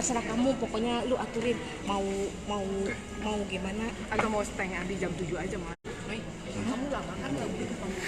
terserah kamu, pokoknya lu aturin mau mau mau gimana. Atau mau setengah di jam 7 aja mah. Kamu lama kan nggak begitu kamu.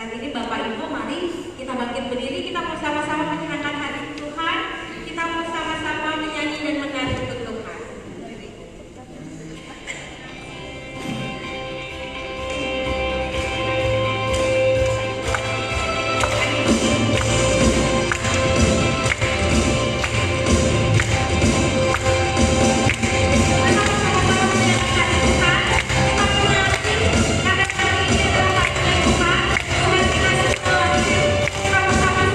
saat ini Bapak Ibu, mari kita bangkit berdiri, kita mau sama-sama menyenangkan hati Tuhan, kita mau sama-sama menyanyi dan menari untuk Tuhan. Sama-sama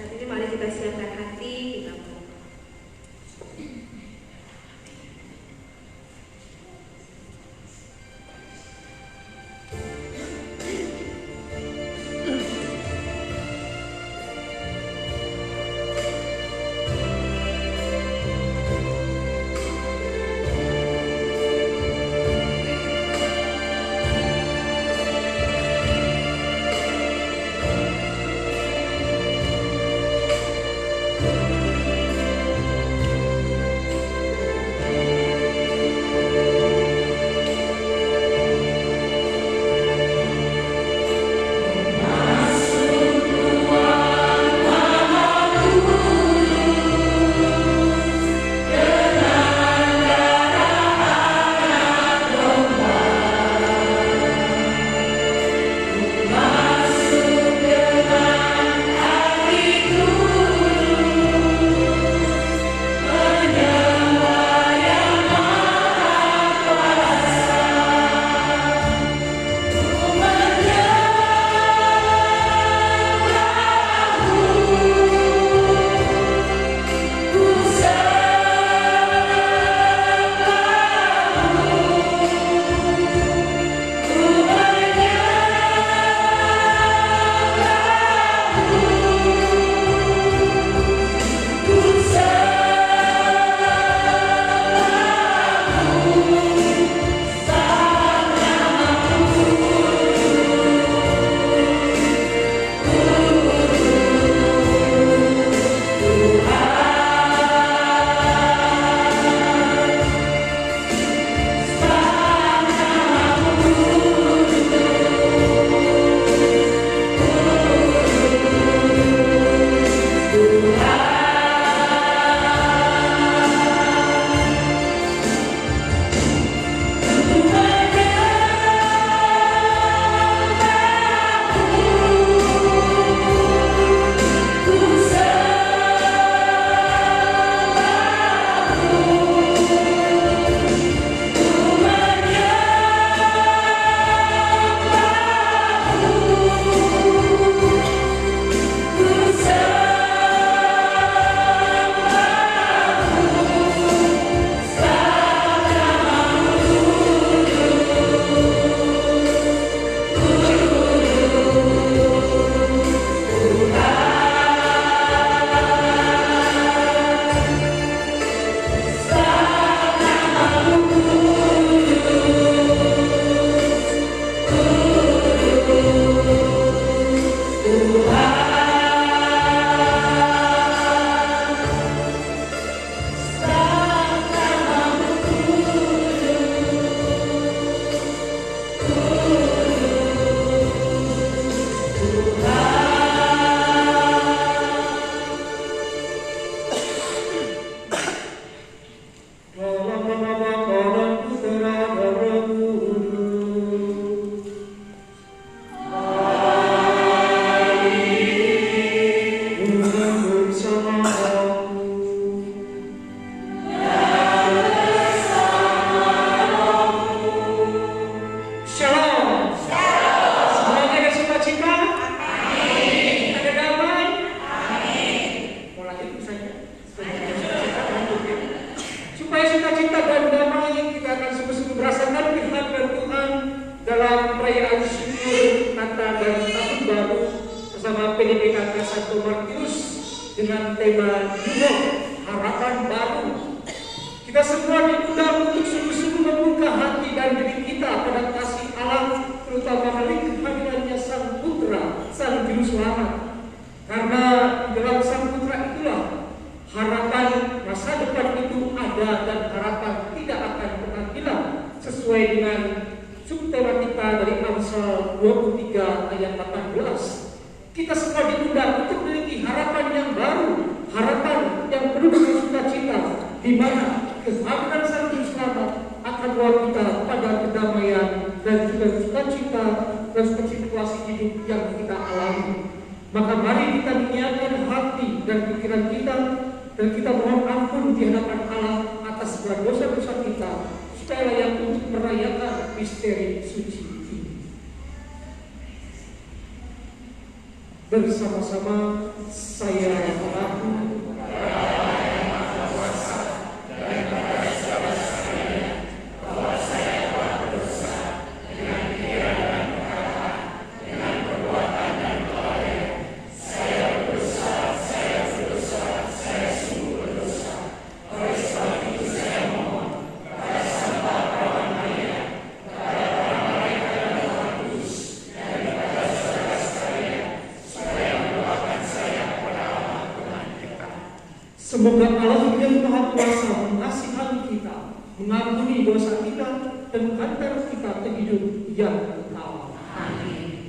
Saat ini mari kita siapkan hati, kita berdoa. PDPKK 1 Martius dengan tema Juno Harapan Baru. Kita semua diundang untuk sungguh-sungguh membuka hati dan diri kita pada kasih Allah, terutama melalui kehadirannya Sang Putra, Sang Juru Selamat. Karena dalam Sang Putra itulah harapan masa depan itu ada dan harapan tidak akan pernah hilang, sesuai dengan subtema kita dari Amsal 23 ayat 18. Kita semua diundang untuk memiliki harapan yang baru, harapan yang penuh dengan sukacita, di mana kehadiran Sang Juru Selamat akan membawa kita pada kedamaian dan juga sukacita dan situasi hidup yang kita alami. Maka mari kita menyiapkan hati dan pikiran kita, dan kita mohon ampun di hadapan Allah atas segala dosa-dosa kita, supaya layak untuk merayakan misteri suci ini. Bersama-sama saya Semoga Allah yang Maha Kuasa mengasihani kita, mengampuni dosa kita, dan menghantar kita ke hidup yang kekal. Amin.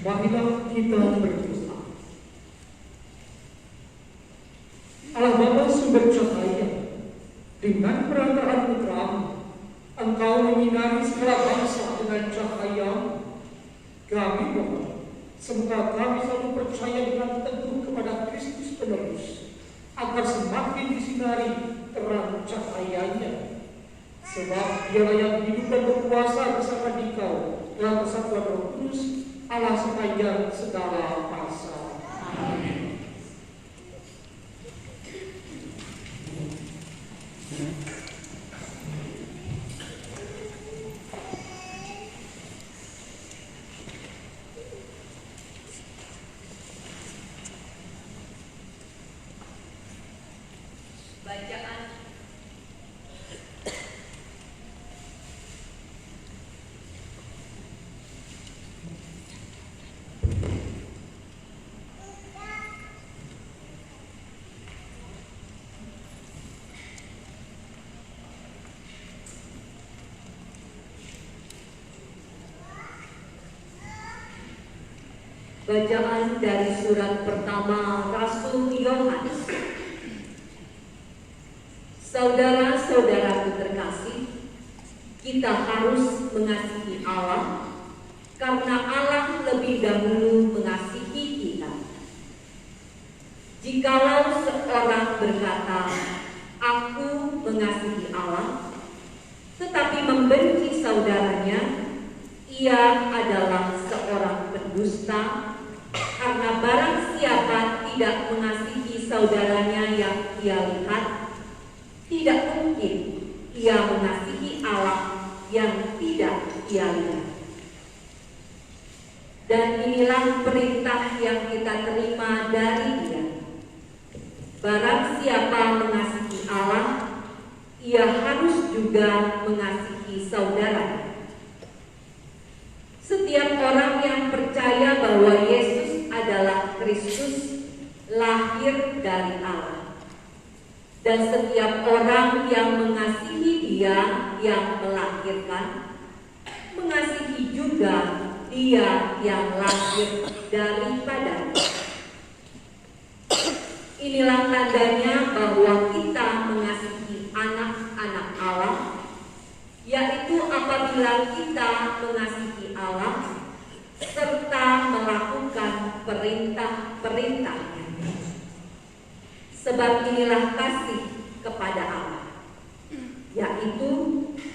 Marilah kita berdoa. Allah Bapa sumber cahaya, dengan perantaraan Putra-Mu, Engkau menyinari segala bangsa dengan cahaya. Kami mohon, semoga kami selalu percaya dengan teguh kepada Kristus Penebus, agar semakin disinari terang cahayanya. Sebab Dialah yang hidup dan berkuasa bersama Dikau dalam persatuan Roh Kudus, Allah sepanjang segala masa. Amin. Bacaan Bacaan dari surat pertama Rasul Yohanes. Saudara-saudaraku terkasih, kita harus mengasihi Allah karena Allah lebih dahulu mengasihi kita. Jikalau seorang berkata, "Aku mengasihi Allah," tetapi membenci saudaranya, ia adalah seorang pendusta. Karena barang siapa tidak mengasihi saudaranya yang ia lihat, tidak mungkin ia mengasihi Allah yang tidak ia lihat. Dan inilah perintah yang kita terima dari Dia. Barang siapa mengasihi Allah, ia harus juga mengasihi saudaranya. Setiap orang yang percaya bahwa Yesus adalah Kristus lahir dari Allah. Dan setiap orang yang mengasihi Dia yang melahirkan, mengasihi juga Dia yang lahir daripadanya. Inilah tandanya bahwa kita mengasihi anak-anak Allah, yaitu apabila kita mengasihi Allah serta melakukan perintah-perintahnya. Sebab inilah kasih kepada Allah, yaitu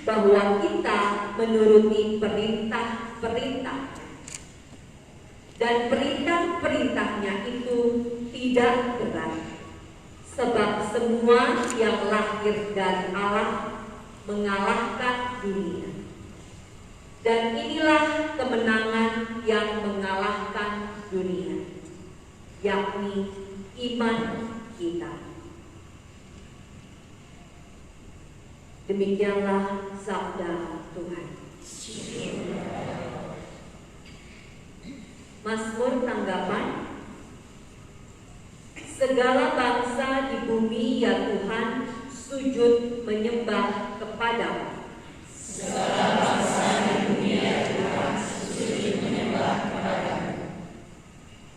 bahwa kita menuruti perintah-perintah. Dan perintah-perintahnya itu tidak berat, sebab semua yang lahir dari Allah mengalahkan dunia. Dan inilah kemenangan yang mengalahkan dunia, yakni iman kita. Demikianlah sabda Tuhan. Mazmur tanggapan. Segala bangsa di bumi ya Tuhan sujud menyembah kepadamu. Segala bangsa di bumi ya Tuhan sujud menyembah kepadamu.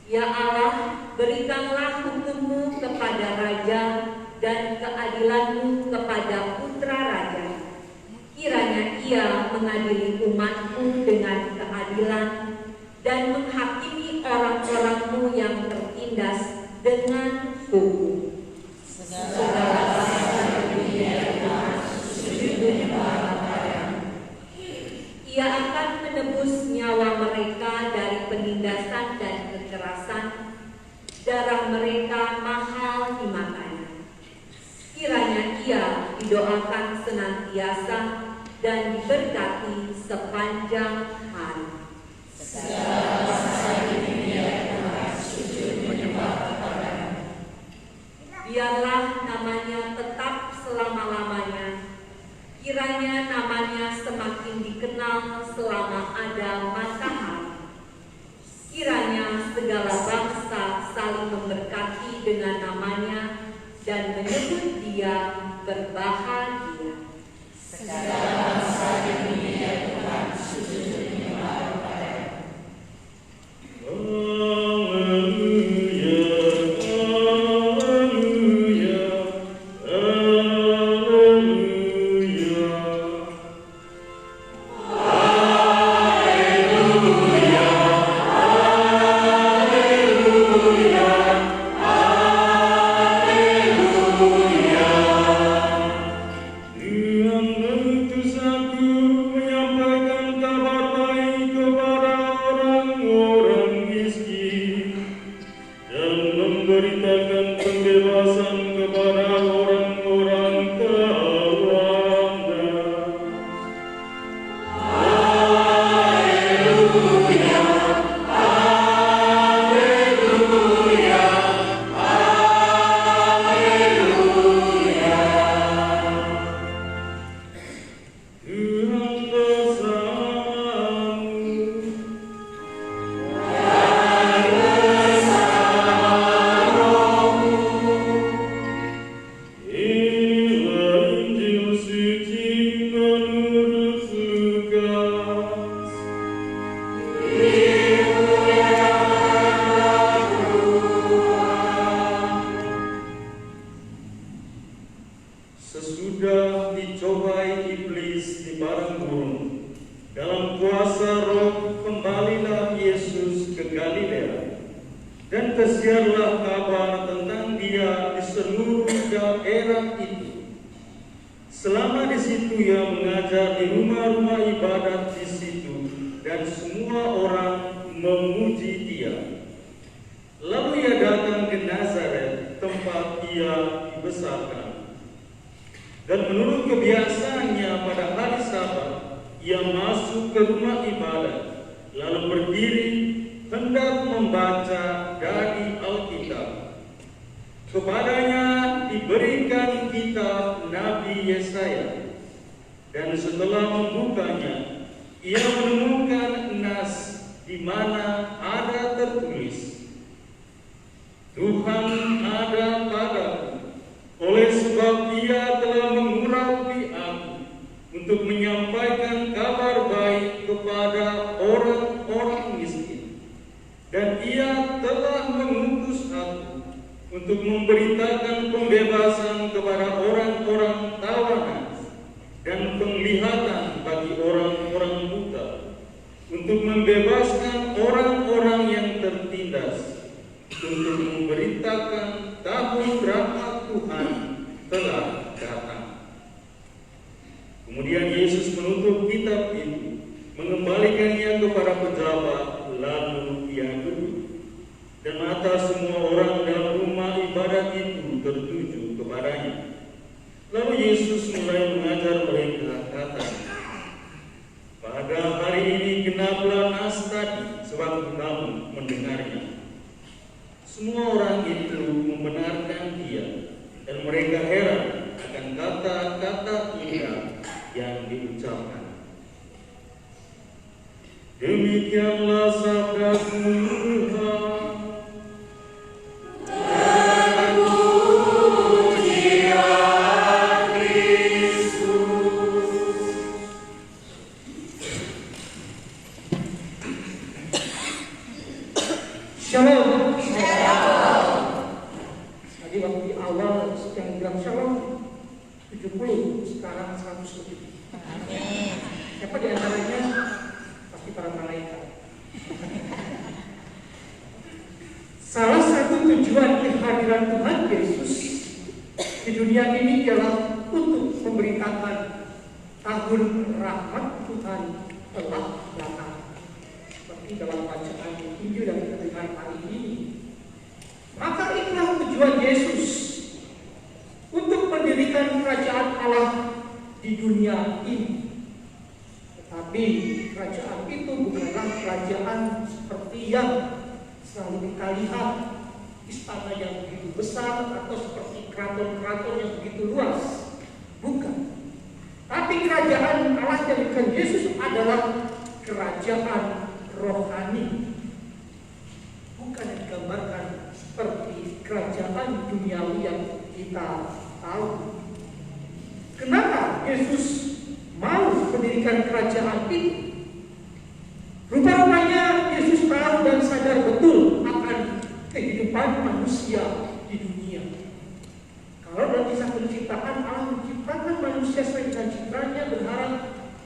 Ya Allah, berikanlah hukum-Mu kepada raja dan keadilan-Mu kepada putra raja. Kiranya ia mengadili umat-Mu dengan keadilan dengan hukum. Ia akan menebus nyawa mereka dari penindasan dan kekerasan. Darah mereka mahal di matanya. Kiranya ia didoakan senantiasa dan diberkati sepanjang hari. Biarlah namanya tetap selama-lamanya. Kiranya namanya semakin dikenal selama ada matahari. Kiranya segala bangsa saling memberkati dengan namanya dan menyebut dia berbahagia. Segala bangsa di dunia Tuhan sujud menyembah kepada-Nya. Sesudah dicobai iblis di padang gurun, dalam kuasa Roh kembalilah Yesus ke Galilea, dan tersiarlah kabar tentang Dia di seluruh daerah itu. Selama di situ Ia mengajar di rumah-rumah ibadat di situ, dan semua orang memuji Dia. Lalu Ia datang ke Nazaret, tempat Ia dibesarkan. Dan menurut kebiasaannya pada hari Sabat, ia masuk ke rumah ibadat, lalu berdiri hendak membaca dari Alkitab. Kepadanya diberikan kitab Nabi Yesaya, dan setelah membukanya, ia menemukan nas di mana ada tertulis, Tuhan ada padaku, oleh sebab Ia telah mengurapi aku untuk menyampaikan kabar baik kepada orang-orang miskin, dan Ia telah mengutus aku untuk memberitakan pembebasan kepada orang-orang tawanan dan penglihatan bagi orang-orang buta, untuk membebaskan orang-orang yang tertindas, untuk memberitakan tahun rahmat Tuhan telah datang. Kemudian Yesus menutup kitab itu, mengembalikannya kepada pejabat, lalu Ia duduk. Dan mata semua orang dalam rumah ibadat itu tertuju kepadanya. Lalu Yesus mulai mengajar mereka, katanya, pada hari ini genaplah nas tadi, sewaktu kamu mendengarnya. Semua orang itu membenarkan Dia, dan mereka heran akan kata-kata indah yang diucapkan. Demikianlah sabda Tuhan. Shalom. Tadi waktu di awal yang bilang shalom 70, sekarang 100 lebih. Siapa di antaranya? Pasti para malaikat. Salah satu tujuan kehadiran kehadiran Tuhan Yesus di dunia ini ialah untuk memberitakan tahun rahmat Tuhan telah datang. Seperti dalam bacaan Injil yang kita dengar hari ini. Maka itulah tujuan Yesus untuk mendirikan kerajaan Allah di dunia ini. Tetapi kerajaan itu bukanlah kerajaan seperti yang selalu kita lihat, istana yang begitu besar atau seperti keraton-keraton yang begitu luas. Bukan. Tapi kerajaan Allah yang diberikan Yesus adalah kerajaan rohani. Bukan yang digambarkan seperti kerajaan duniawi yang kita tahu. Kenapa Yesus mau mendirikan kerajaan itu? Rupa-rupanya Yesus tahu dan sadar betul akan kehidupan manusia di dunia. Kalau dalam kisah penciptaan, Allah menciptakan manusia sesuai dengan citranya, berharap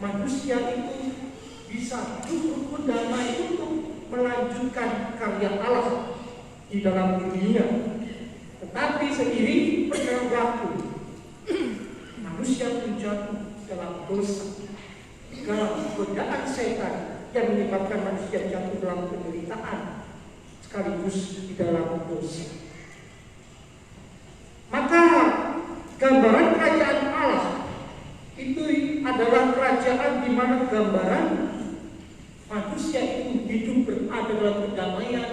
manusia itu bisa hidup rukun damai untuk melanjutkan karya Allah di dalam dunia. Tetapi seiring berjalan waktu, manusia pun jatuh dalam dosa, dalam godaan setan yang menyebabkan manusia jatuh dalam penderitaan sekaligus di dalam dosa. Maka gambaran kerajaan Allah itu adalah kerajaan di mana gambaran manusia itu hidup berada dalam kedamaian,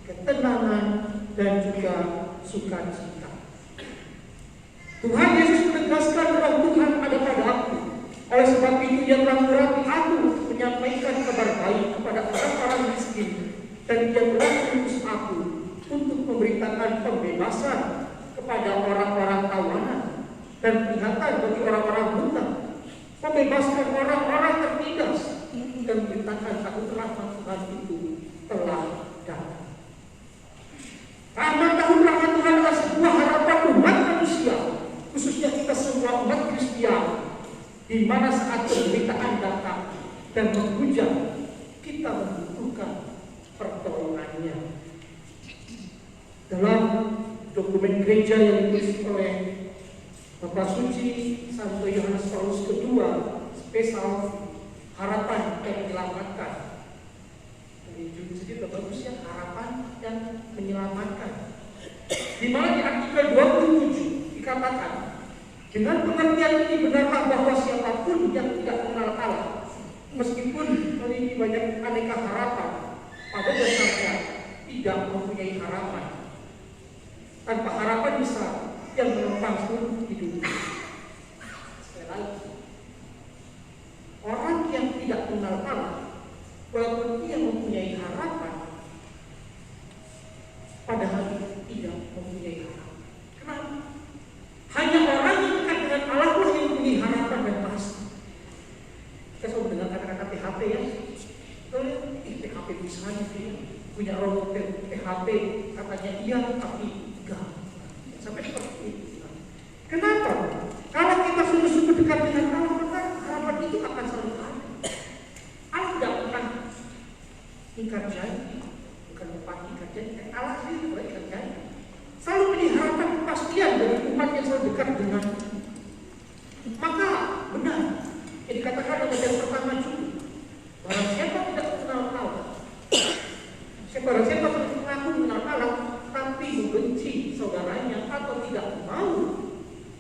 ketenangan, dan juga sukacita. Tuhan Yesus menegaskan Roh Tuhan ada pada aku. Oleh sebab itu Ia telah menyuruh aku menyampaikan kabar baik kepada orang-orang miskin, dan Ia telah mengutus aku untuk memberitakan pembebasan kepada orang-orang tawanan dan penglihatan bagi orang-orang buta, membebaskan orang-orang tertindas, dan memberitakan tahun rahmat Tuhan itu telah datang. Karena tahun rahmat Tuhan adalah sebuah harapan umat manusia, khususnya kita semua umat Kristiani, di mana saat penderitaan datang dan menghujam, kita membutuhkan pertolongannya. Dalam dokumen gereja yang ditulis oleh Bapak Suci Santo Yohanes Paulus II, spesial harapan yang menyelamatkan. Jadi judul sedikit bagus ya, harapan yang menyelamatkan. Di mana di artikel 27 dikatakan, dengan pengertian ini benarlah bahwa siapapun yang tidak mengenal Allah, meskipun memiliki banyak aneka harapan, pada dasarnya tidak mempunyai harapan. Tanpa harapan besar yang menopang seluruh hidupnya. Sekali lagi, orang yang tidak mengenal Allah, walaupun ia mempunyai harapan, padahal tidak mempunyai harapan. Kenapa? Hanya orang yang dekat dengan Allah yang mempunyai harapan dan pasti. Kita selalu mendengar kata-kata PHP ya. PHP bisa ya. Punya robot PHP, katanya iya tapi enggak. Sampai seperti itu. Kenapa? Kalau kita sungguh-sungguh dekat dengan Allah, maka harapan itu akan selalu ada. Allah tidak pernah ingkar janji, bukan mempati ingkar janji. Allah sendiri tidak ingkar janji. Selalu punya harapan kepastian dari umat yang selalu dekat dengan. Maka benar yang dikatakan dalam ayat pertama juga, barang siapa tidak mengenal Allah, barang siapa mengaku mengenal Allah tapi membenci saudaranya atau tidak mau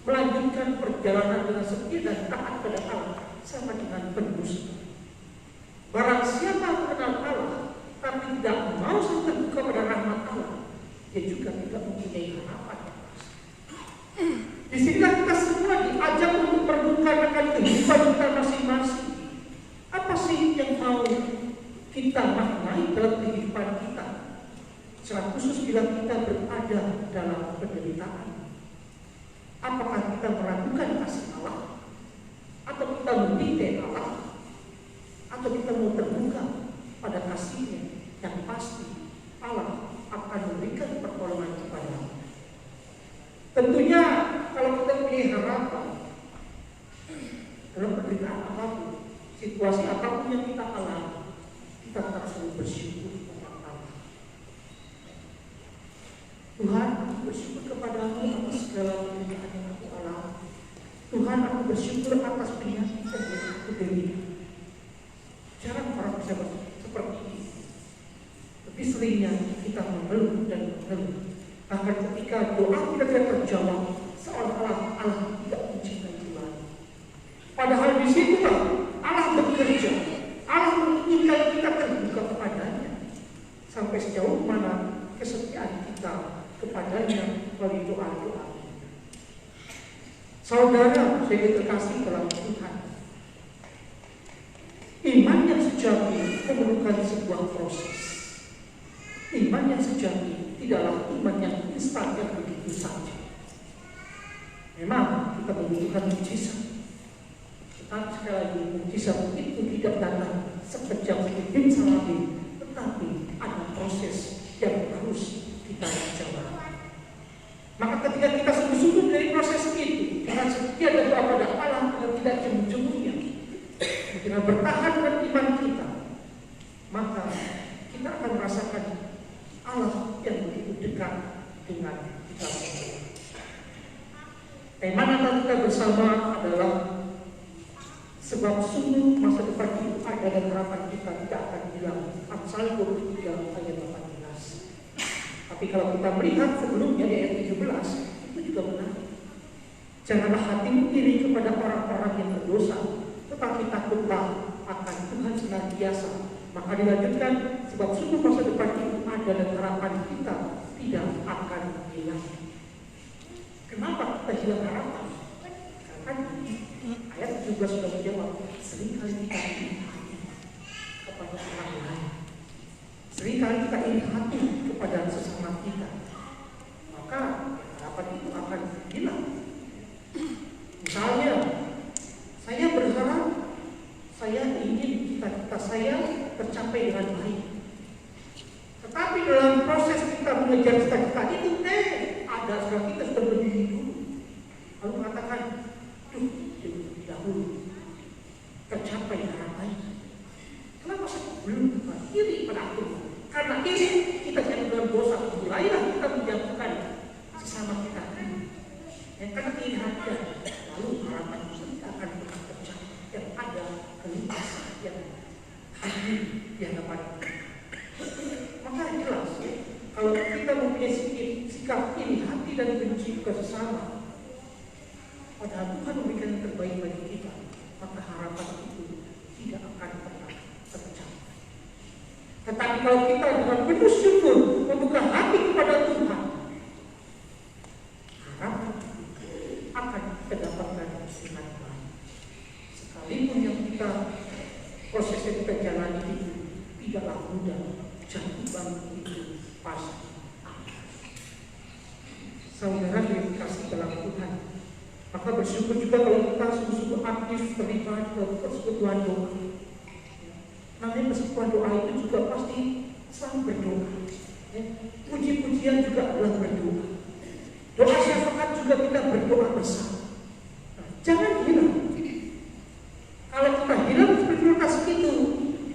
melanjutkan perjalanan dengan setia dan taat pada Allah, sama dengan pendusta. Barang siapa mengenal Allah tapi tidak mau terbuka pada rahmat Allah, dia juga tidak mempunyai harapan. Di sinilah kita semua diajak untuk merenungkan akan kehidupan kita masing-masing. Apa sih yang mau kita maknai dalam kehidupan kita? Secara khusus bila kita berada dalam penderitaan. Apakah kita meragukan kasih Allah? Atau kita mendikte Allah? Atau kita mau terbuka pada kasih-Nya yang pasti Allah akan memberikan pertolongan kepada kita. Tentunya kalau kita punya harapan dalam penderitaan apapun, situasi apapun yang kita alami, kita tetap selalu bersyukur kepada Allah. Tuhan, bersyukur kepadamu atas segala pekerjaan yang aku alami. Tuhan, aku bersyukur atas penyakit yang aku derita. Jarang orang bisa seperti ini. Tapi seringnya kita mengeluh dan mengeluh. Bahkan ketika doa kita tidak terjawab, seolah-olah Allah tidak mencintai kita. Padahal di situ Allah bekerja. Allah menginginkan kita terbuka kepadanya. Sampai sejauh mana kesetiaan kita kepadanya melalui doa-doa. Saudara, saya terkasih dalam Tuhan. Iman yang sejati memerlukan sebuah proses. Iman yang sejati tidaklah iman yang instan yang begitu saja. Memang kita membutuhkan mujizat. Tetapi sekali lagi mujizat itu tidak datang sekejap sedikit salami, tetapi ada proses yang harus kita jalani. Maka ketika kita sungguh-sungguh dari proses itu, dengan setia dan doa pada Allah dan tidak jemu-jemunya, dengan bertahan dengan iman kita, maka kita akan merasakan Allah yang begitu dekat dengan kita semua. Tema Natal kita bersama adalah sebab sungguh masa depan itu ada dan harapan kita tidak akan hilang. Amsal 23 ayat 18. Tapi kalau kita melihat sebelumnya di ayat 17, itu juga benar. Janganlah hatimu iri kepada orang-orang yang berdosa, tetapi takutlah akan Tuhan senantiasa. Maka dilanjutkan, sebab sungguh masa depan itu ada dan harapan kita tidak akan hilang. Kenapa kita hilang harapan? Karena ayat 17 sudah menjawab, seringkali kita iri hati kepada orang lain. Seringkali kita iri hati kepada sesama kita. Maka harapan itu akan hilang. Misalnya, saya berharap, saya ingin cita-cita saya tercapai dengan baik. Tetapi dalam proses kita mengejar cita-cita itu, ada saudara kita sudah berdiri dulu, lalu mengatakan, dahulu tercapai harapannya. Kenapa saya belum iri pada aku? Karena ini kita jadi dalam dosa, mulailah kita menjatuhkan sesama kita. Karena iri hati, lalu harapan itu tidak akan pernah tercapai. Yang ada kelupasan yang hadir di hadapan kita. Maka jelas ya, kalau kita mempunyai sikap iri hati dan benci ke sesama, padahal Tuhan memberikan yang terbaik bagi kita, maka harapan itu tidak akan pernah tercapai. Tetapi kalau kita dengan penuh syukur membuka hati kepada Tuhan, harapan akan kita dapatkan dengan baik. Sekalipun yang kita proses yang kita jalani itu tidaklah mudah, jatuh bangun itu pasti. Saudara yang dikasih dalam Tuhan, maka bersyukur juga kalau kita sungguh-sungguh aktif terlibat dalam persekutuan doa. Namanya persekutuan doa itu juga pasti selalu berdoa. Puji-pujian juga adalah berdoa. Doa syafaat juga kita berdoa bersama. Jangan hilang. Kalau kita hilang prioritas itu,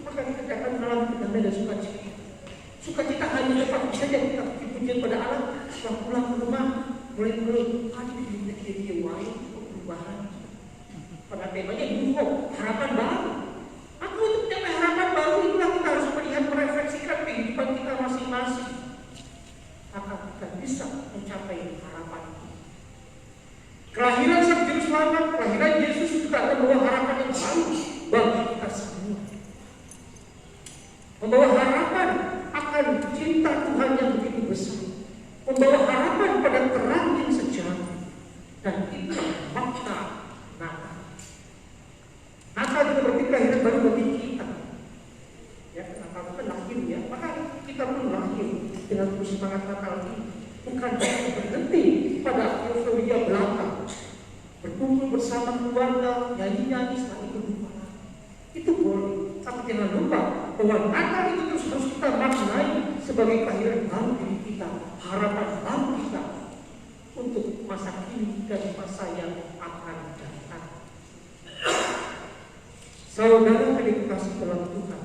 maka kita akan mengalami kedamaian dan sukacita. Sukacita hanya dapat saja kita puji-pujian pada Allah. Setelah pulang ke rumah, mulai dia perubahan. Pada temanya duho, harapan baru. Aku untuk mencapai harapan baru itulah kita harus melihat merefleksikan kehidupan kita masing-masing. Maka kita bisa mencapai harapan itu. Kelahiran Sang Juru Selamat, kelahiran Yesus juga akan membawa harapan yang baru bagi kita semua. Membawa harapan akan cinta Tuhan yang begitu besar. Membawa harapan pada terang yang sejati. Dan itu makna Natal. Natal juga berarti kelahiran baru bagi kita. Ya, Natal itu lahir ya. Maka kita pun lahir dengan semangat Natal ini. Bukan berhenti pada euforia belaka. Berkumpul bersama keluarga, nyanyi-nyanyi setelah itu lupa. Itu boleh. Tapi jangan lupa bahwa Natal itu terus harus kita maknai sebagai kelahiran baru diri kita, harapan baru kita untuk masa kini dan masa yang akan datang. Saudara yang dikasihi dalam Tuhan,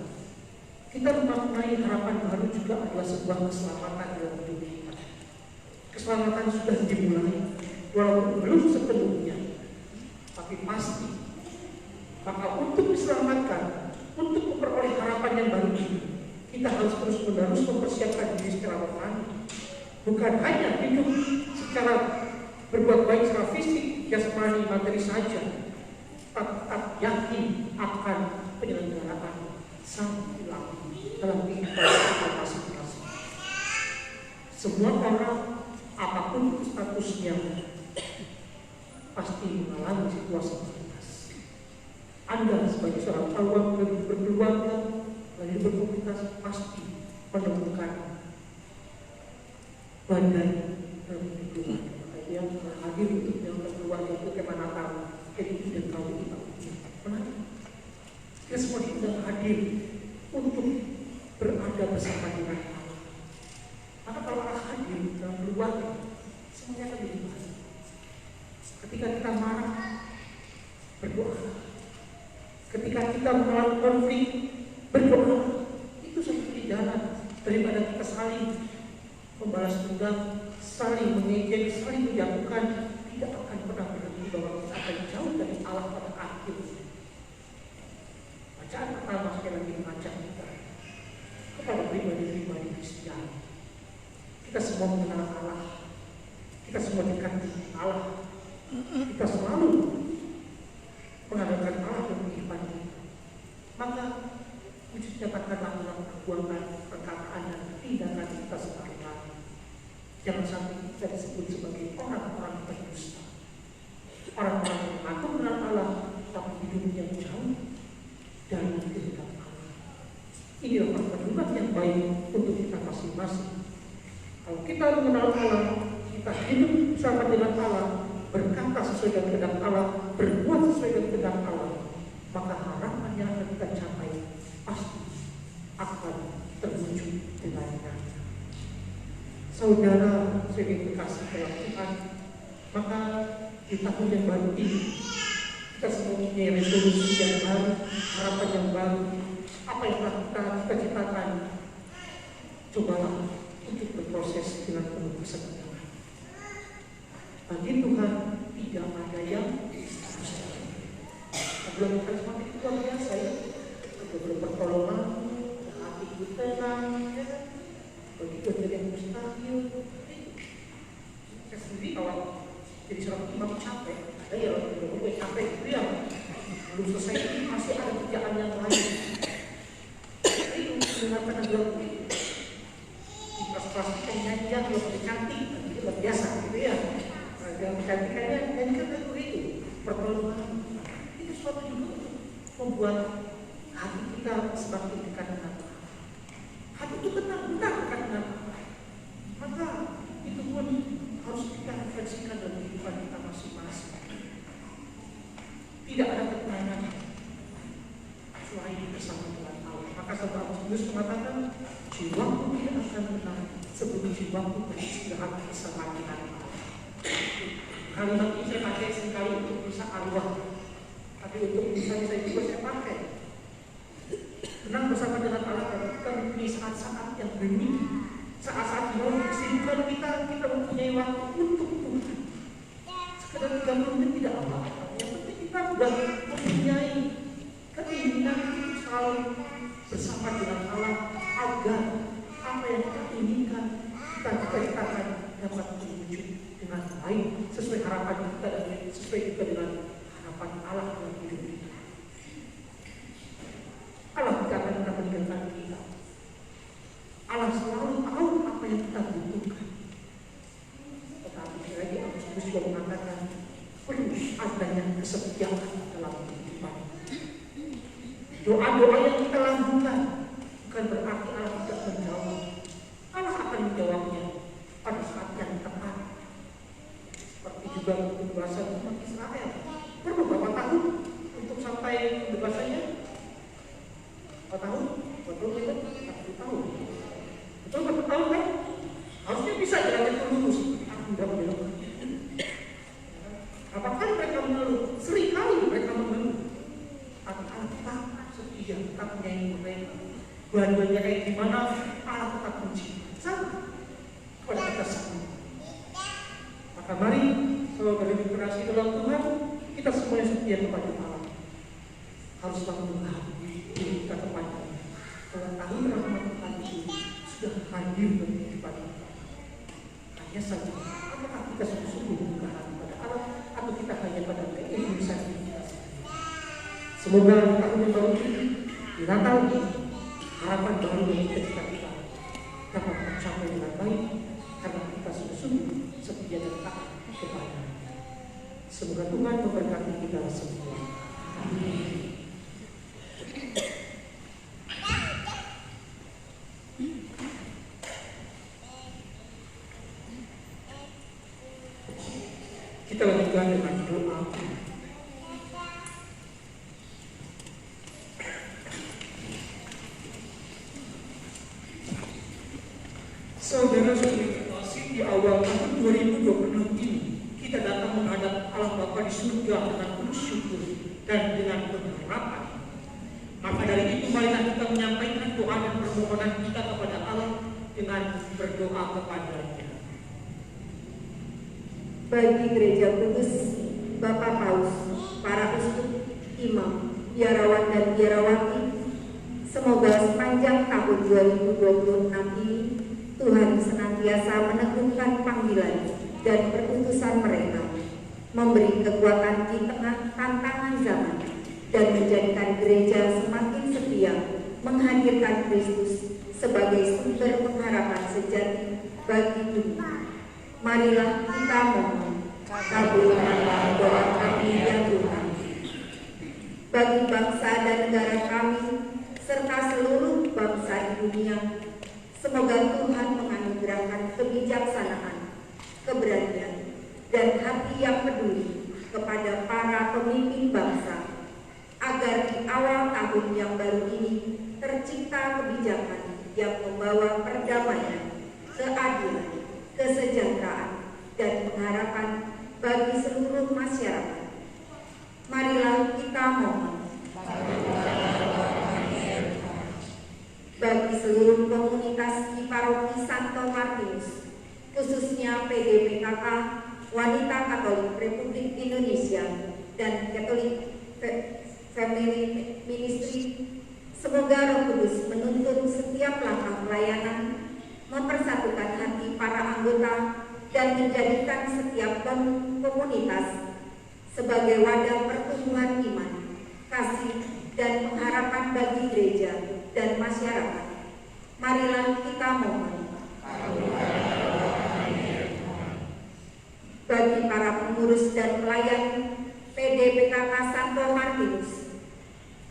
kita memaknai harapan baru juga adalah sebuah keselamatan dalam hidup kita. keselamatan sudah dimulai, walaupun belum sepenuhnya, tapi pasti. Maka untuk diselamatkan, untuk memperoleh harapan yang baru ini, kita harus terus-menerus mempersiapkan diri secara rohani. Bukan hanya hidup secara berbuat baik secara fisik, jasmani, materi saja, tapi tetap yakin akan penyelenggaraan Sang Ilahi dalam kehidupan kita masing-masing. Semua orang, apapun statusnya, pasti mengalami situasi kritis. Anda sebagai seorang awam dan berkeluarga, lalu berkomunitas, pasti menemukan badai dalam kehidupan. Yang hadir untuk yang berkeluarga itu kemana tahu, jadi tidak tahu kita menarik. Kita semua tidak hadir untuk berada bersama dengan Allah. Maka kalau Allah hadir dalam keluarga, semuanya akan jadi baik. Ketika kita marah, berdoa. Ketika kita mengalami konflik, berdoa. Itu satu jalan daripada kita saling membalas dendam, saling mengejek, saling menjatuhkan, tidak akan pernah berhenti bahwa kita akan jauh dari Allah pada akhirnya. Bacaan pertama sekali lagi mengajak kita kepada pribadi-pribadi Kristen. Kita semua mengenal Allah, kita semua dekat dengan Allah, kita selalu mengandalkan Allah dalam kehidupan kita. Maka wujud nyatakanlah dalam perbuatan, perkataan dan tindakan kita sehari-hari. Jangan sampai kita disebut sebagai orang-orang berdusta, orang-orang yang mengaku mengenal Allah tapi hidupnya jauh dari kehendak Allah. Inilah perbuatan yang baik untuk kita masing-masing. Kalau kita mengenal Allah, kita hidup bersama dengan Allah, berkata sesuai dengan kehendak Allah, berbuat sesuai dengan kehendak Allah, maka harapan yang akan kita capai pasti akan terwujud dengan nyata. Saudara sebagai kekasih dalam Tuhan, maka di tahun yang baru ini kita semua punya resolusi yang baru, harapan yang baru. Apa yang telah kita cita-citakan, cobalah untuk berproses dengan penuh kesabaran. Bagi Tuhan tidak ada yang mustahil. Sebelum karismatik itu luar biasa ya, sebelum pertolongan, hatiku tenang, begitu ada yang mustahil. Saya sendiri kalau jadi seorang imam capek, ada ya gue capek itu ya, belum selesai ini masih ada kerjaan yang lain. Itu mendengarkan lagu itu di kelas-kelas penyanyian yang lebih cantik, itu luar biasa gitu ya. Yang kecantikannya nyanyikan lagu itu, pertolongan itu suatu juga membuat hati kita semakin dekat dengan Allah. Hati itu tenang, benar dekat dengan Allah. Maka itu pun harus kita refleksikan dalam kehidupan kita masing-masing. Tidak ada ketenangan selain bersama dengan Allah. Maka Saudara Paulus mengatakan, jiwaku tidak akan tenang sebelum jiwaku beristirahat bersama dengan Allah. Kalimat ini saya pakai sekali untuk bisa arwah, tapi untuk misalnya saya juga saya pakai tenang bersama dengan Allah. Kita mempunyai saat-saat yang berbeda, saat-saat di dalam kesibukan kita mempunyai waktu untuk Tuhan. Sekedar 30 menit tidak apa-apa. Yang penting kita sudah mempunyai keinginan untuk selalu bersama dengan Allah agar apa yang kita inginkan, kita cita-citakan dapat terwujud dengan baik sesuai harapan kita dan sesuai juga dengan harapan Allah dalam hidup kita. Allah tidak akan pernah meninggalkan kita. Allah selalu tahu apa yang kita butuhkan. Tetapi lagi Agustus juga mengatakan perlu adanya kesetiaan dalam kehidupan. Doa-doa yang kita lakukan bukan berarti Allah tidak menjawab. Allah akan menjawabnya pada saat yang tepat. Seperti juga kebebasan umat Israel. Perlu berapa tahun untuk sampai kebebasannya? Berapa tahun? Betul itu? 1 tahun. Betul berapa tahun kan? Harusnya bisa jalan itu lurus. Tidak belok. Apakah mereka mengeluh? Seringkali mereka mengeluh. Tapi Allah tetap setia, tetap menyayangi mereka. Dua-duanya kayak gimana? Allah tetap benci. Sama kepada kita semua. Maka mari selalu berinspirasi dalam Tuhan, kita semuanya setia kepada Allah. Haruslah mengenal diri kita kepada tahun rahmat Tuhan itu sudah hadir dalam kehidupan kita. Hanya saja, apakah kita sungguh-sungguh membuka hati pada Allah atau kita hanya pada keegoisan diri kita sendiri? Semoga di tahun yang baru ini, di Natal ini, harapan baru yang kita dapat tercapai dengan baik karena kita sungguh-sungguh setia dan taat kepada. Semoga Tuhan memberkati kita semua. Amin. Kita lanjutkan dengan doa. Saudara-saudari terkasih, di awal tahun 2026 ini kita datang menghadap Allah Bapa di surga dengan penuh syukur dan dengan pengharapan. Maka dari itu marilah kita menyampaikan doa dan permohonan kita kepada Allah dengan berdoa kepada-Nya. Bagi Gereja Kudus, Bapak Paus, para uskup, imam, biarawan dan biarawati, semoga sepanjang tahun 2026 ini Tuhan senantiasa meneguhkan panggilan dan perutusan mereka, memberi kekuatan di tengah tantangan zaman, dan menjadikan gereja semakin setia menghadirkan Kristus sebagai sumber pengharapan sejati bagi dunia. Marilah kita mohon, kabulkanlah doa kami ya Tuhan. Bagi bangsa dan negara kami, serta seluruh bangsa di dunia, semoga Tuhan menganugerahkan kebijaksanaan, keberanian, dan hati yang peduli kepada para pemimpin bangsa, agar di awal tahun yang baru ini tercipta kebijakan yang membawa perdamaian, keadilan, kesejahteraan, dan pengharapan bagi seluruh masyarakat. Marilah kita mohon bagi seluruh komunitas di Paroki Santo Martinus, khususnya PDPKK, Wanita Katolik Republik Indonesia, dan Catholic Family Ministry. Semoga Roh Kudus menuntun setiap langkah pelayanan, mempersatukan hati para anggota, dan menjadikan setiap komunitas sebagai wadah pertumbuhan iman, kasih, dan pengharapan bagi gereja dan masyarakat. Marilah kita mohon bagi para pengurus dan pelayan PDPKK Santo Martinus.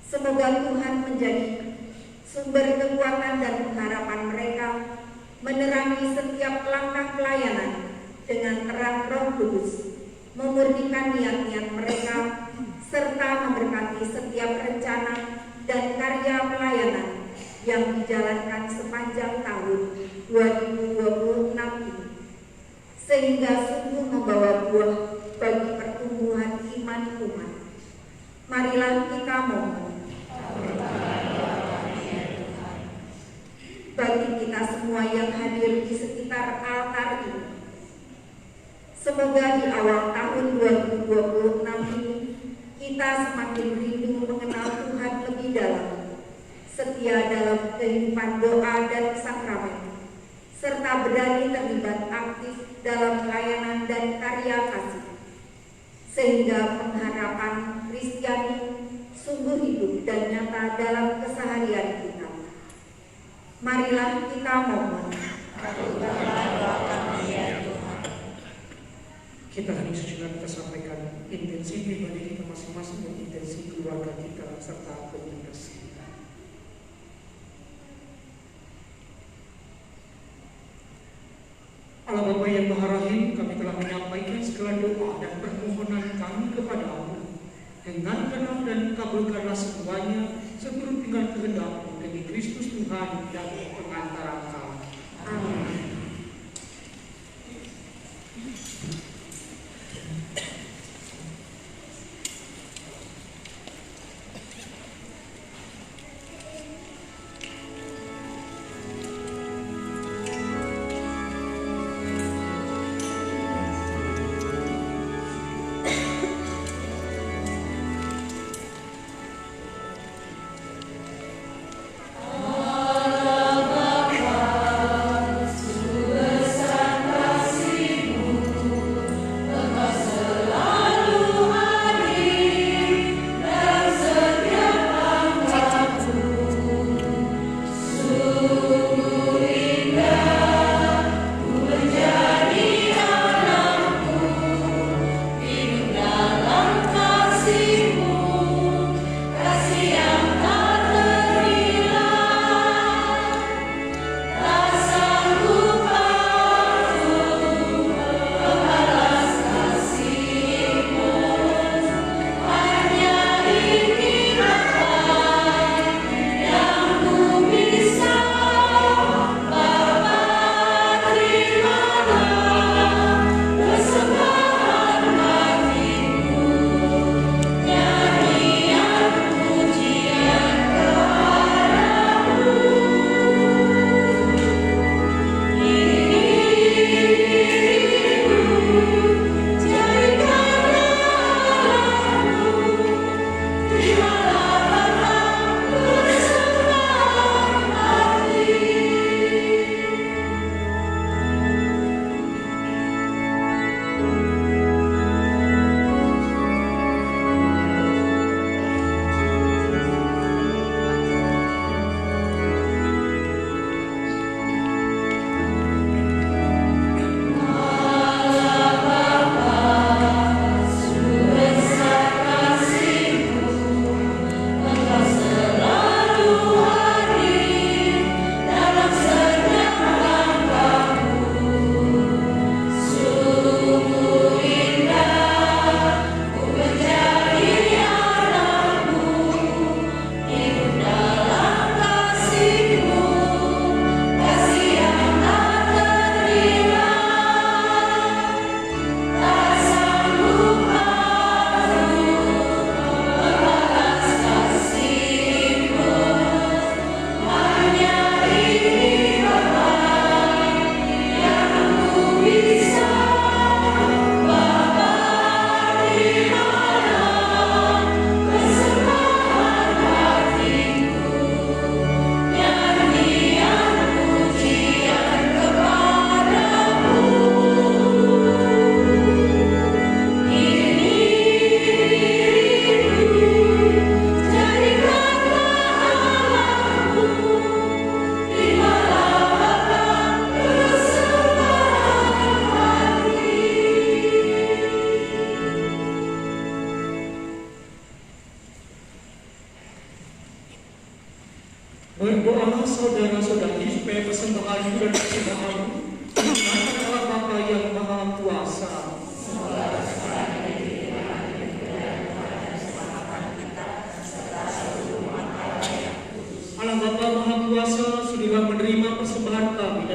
Semoga Tuhan menjadi sumber kekuatan dan pengharapan mereka, menerangi setiap langkah pelayanan dengan terang Roh Kudus, memurnikan niat-niat mereka, serta memberkati setiap rencana dan karya pelayanan yang dijalankan sepanjang tahun 2026 ini, sehingga sungguh membawa buah bagi pertumbuhan iman umat. Marilah kita mohon bagi kita semua yang hadir di sekitar altar ini. Semoga di awal tahun 2026 ini kita semakin rindu mengenal Tuhan lebih dalam, setia dalam kehidupan doa dan sakramen, serta berani terlibat aktif dalam pelayanan dan karya kasih, sehingga pengharapan Kristiani sungguh hidup dan nyata dalam keseharian kita. Marilah kita mohon. Kita hari sejenak kita sampaikan intensi pribadi kita masing-masing dan intensi keluarga kita serta komunitas kita. Allah Bapa yang Maha Rahim, kami telah menyampaikan segala doa dan permohonan kami kepada Allah. Dengan tenang dan kabulkanlah semuanya seturut dengan kehendak-Mu demi Kristus Tuhan dan pengantara kami. Amin.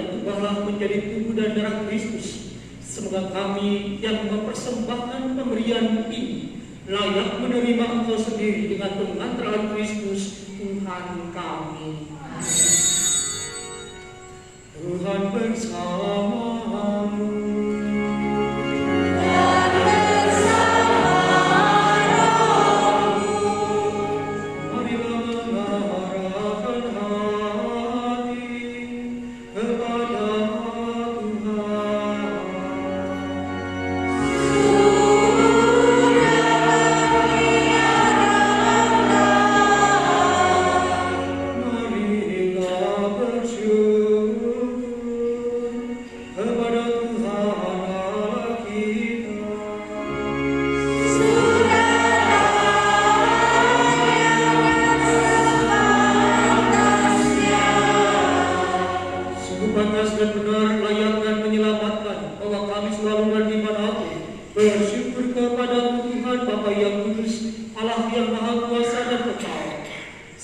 dan ubahlah menjadi tubuh dan darah Kristus. Semoga kami yang mempersembahkan pemberian ini layak menerima Engkau sendiri dengan pengantaran Kristus Tuhan kami. Tuhan bersamamu.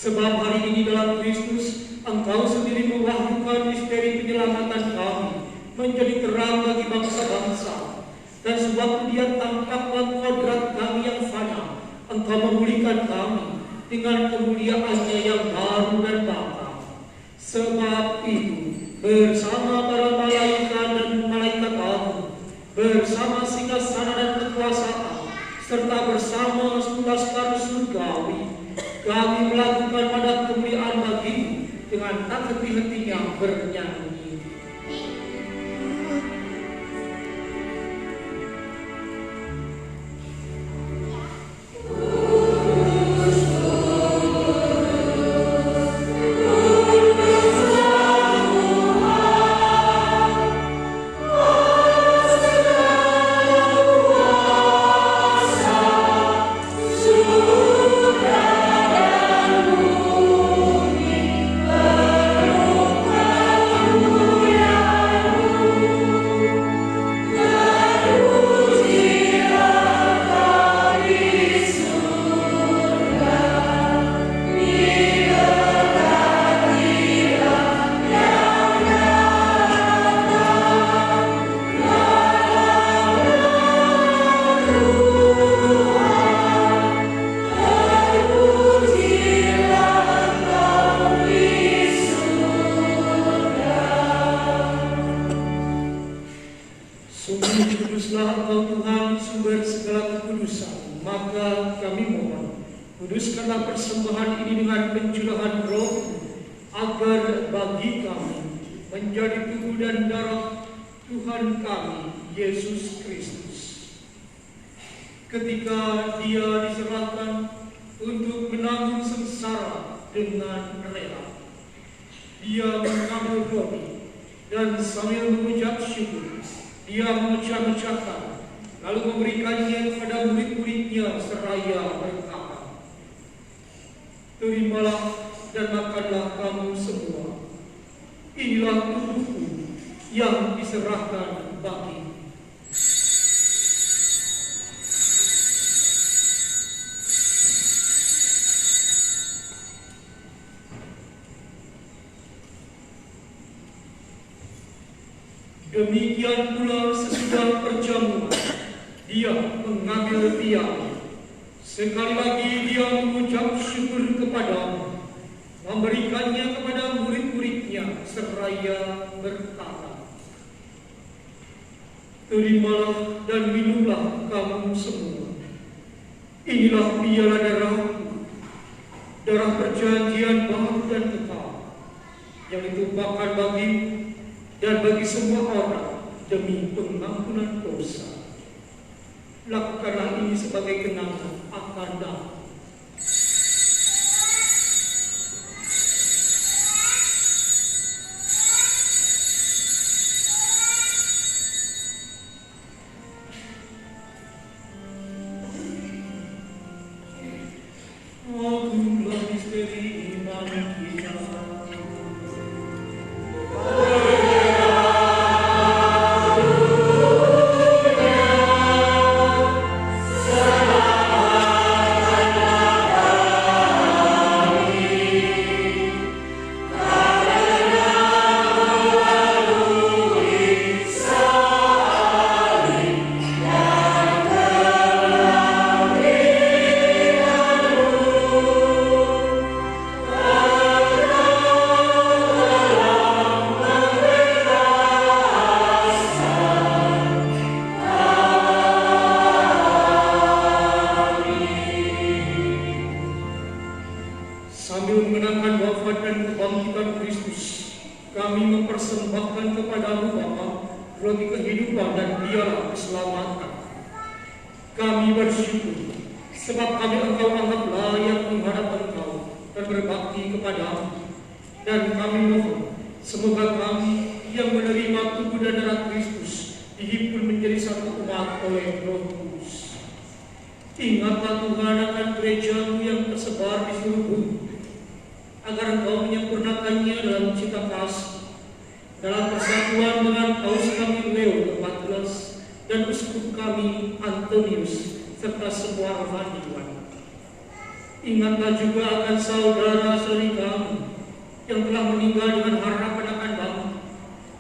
Sebab hari ini dalam Kristus, Engkau sendiri mewahyukan misteri penyelamatan kami menjadi terang bagi bangsa-bangsa. Dan sebab Dia tampakkan kodrat kami yang fana, Engkau memulihkan kami dengan kemuliaan-Nya yang baru dan baka. Sebab itu, bersama para malaikat dan malaikat agung, bersama singgasana dan kekuasaan, serta bersama laskar surgawi, kami melakukan pada kemuliaan bagi-Mu dengan tak henti-hentinya bernyanyi. Kuduslah Engkau Tuhan, sumber segala kekudusan. Maka kami mohon, kuduskanlah persembahan ini dengan pencurahan Roh, agar bagi kami menjadi tubuh dan darah Tuhan kami, Yesus Kristus. Ketika Dia diserahkan untuk menanggung sengsara dengan rela, Dia mengambil roti dan sambil mengucap syukur, Dia memecah-mecahkan, lalu memberikannya kepada murid-muridnya seraya berkata, "Terimalah dan makanlah kamu semua. Inilah tubuhku yang diserahkan bagi." Demikian pula sesudah perjamuan, Dia mengambil piala. Sekali lagi Dia mengucap syukur kepadamu, memberikannya kepada murid-muridnya seraya berkata, "Terimalah dan minumlah kamu semua. Inilah piala darahku, darah perjanjian baru dan kekal, yang ditumpahkan bagimu dan bagi semua orang demi pengampunan dosa. Lakukanlah ini sebagai kenangan akan aku." Agunglah misteri iman kita. Selamat kami mempersembahkan kepadamu Bapa roti kehidupan dan biarlah keselamatan. Kami bersyukur sebab kami Engkau anggap layak menghadap Engkau dan berbakti kepadamu. Dan kami mohon semoga kami yang menerima tubuh dan darah Kristus dihimpun menjadi satu umat oleh Roh Kudus. Ingatlah Tuhan akan gereja-Mu yang tersebar di seluruh bumi, agar Engkau menyempurnakannya dalam cita kasih, dalam persatuan dengan Paus kami Leo ke-14 dan Uskup kami Antonius serta semua rohaniwan. Ingatlah juga akan saudara-saudari kami yang telah meninggal dengan harapan akan Bapa,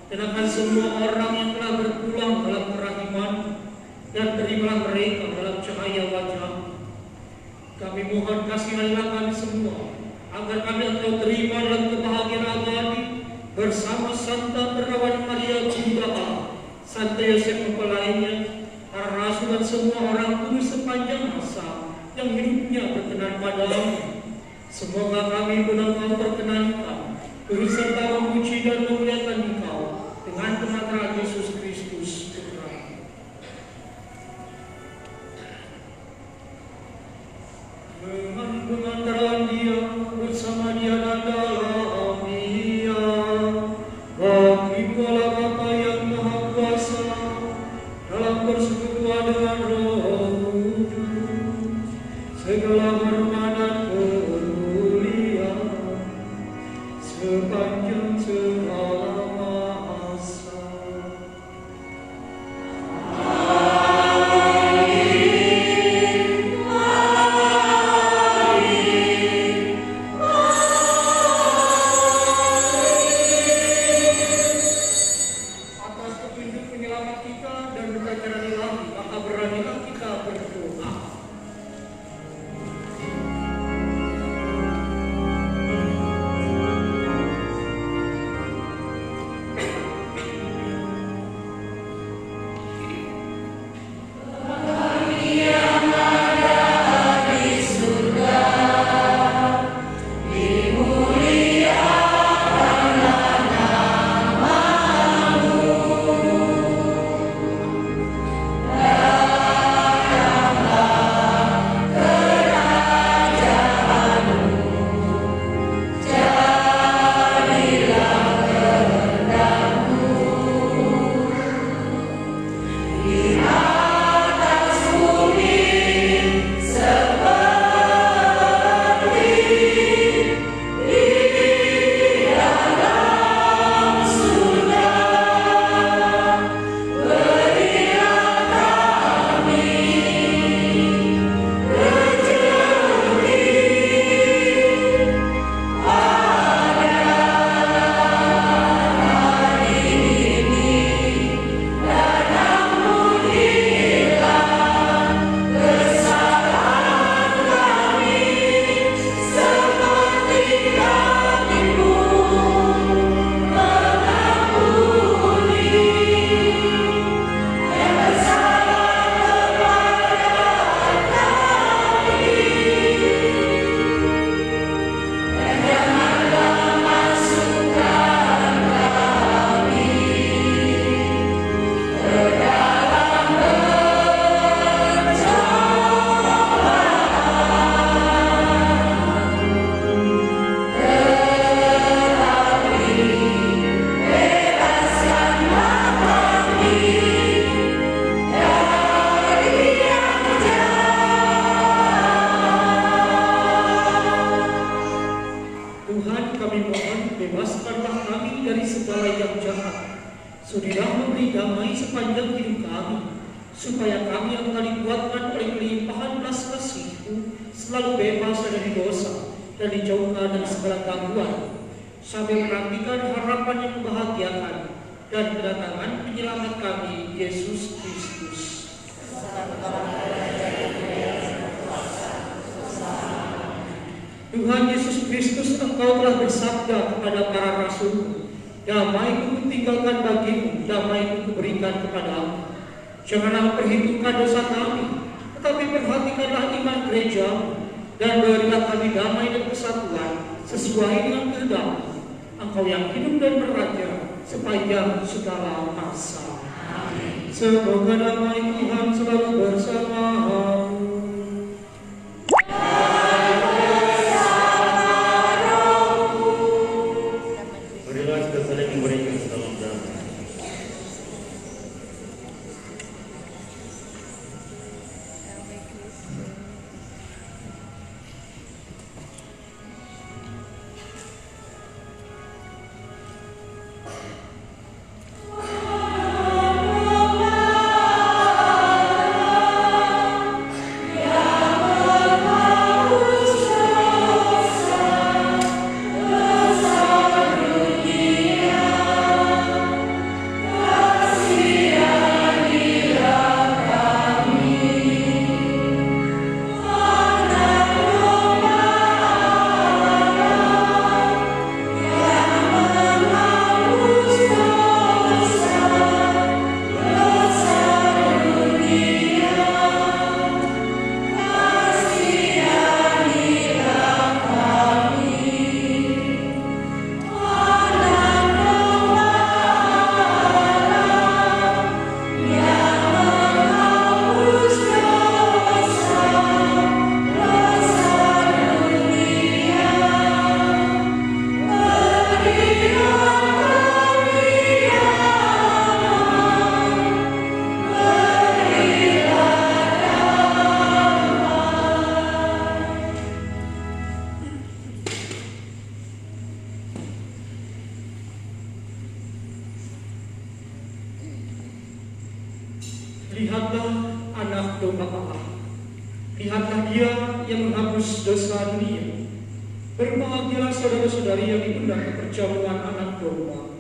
dan akan semua orang yang telah berpulang dalam kerahiman, dan terimalah mereka dalam cahaya wajah. Kami mohon kasihilah kami semua, agar kami Engkau terima dalam kebahagiaan abadi bersama Santa Perawat Maria Bunda Allah, Santa Yosef mempelainya, para rasul dan semua orang kudus sepanjang masa yang hidupnya berkenan padamu. Semoga kami benar-benar perkenankan turut serta memuji dan memuliakan Engkau dengan penataran Yesus Kristus Putra. Dengan pengantaran Dia, bersama Dia dan dalam Dia, bagi Allah Bapa yang Maha Kuasa, dalam persekutuan dengan Roh Kudus, segala hormat dan kemuliaan sepanjang segala masa. Atas petunjuk penyelamat kita dan berkat jalan ilahi, maka beranilah kita berdoa. Tuhan, kami mohon, bebaskanlah kami dari segala yang jahat. Sudilah memberi damai sepanjang hidup kami, supaya kami yang telah dikuatkan oleh kelimpahan belas kasih-Mu selalu bebas dari dosa dan dijauhkan dari segala gangguan, sambil menantikan harapan yang membahagiakan dan kedatangan penyelamat kami, Yesus Kristus. Tuhan Yesus Kristus, Engkau telah bersabda kepada para rasul, damai-Ku kutinggalkan bagimu, damai-Ku kuberikan kepadamu. Janganlah perhitungkan dosa kami, tetapi perhatikanlah iman gereja-Mu, dan berilah kami damai dan kesatuan sesuai dengan kehendak-Mu, Engkau yang hidup dan beraja sepanjang segala masa. Amin. Semoga damai Tuhan selalu bersamamu. Marilah kita saling memberikan salam damai. Lihatlah anak domba Allah. Lihatlah dia yang menghapus dosa dunia. Berbahagialah saudara-saudari yang diundang ke perjamuan anak domba.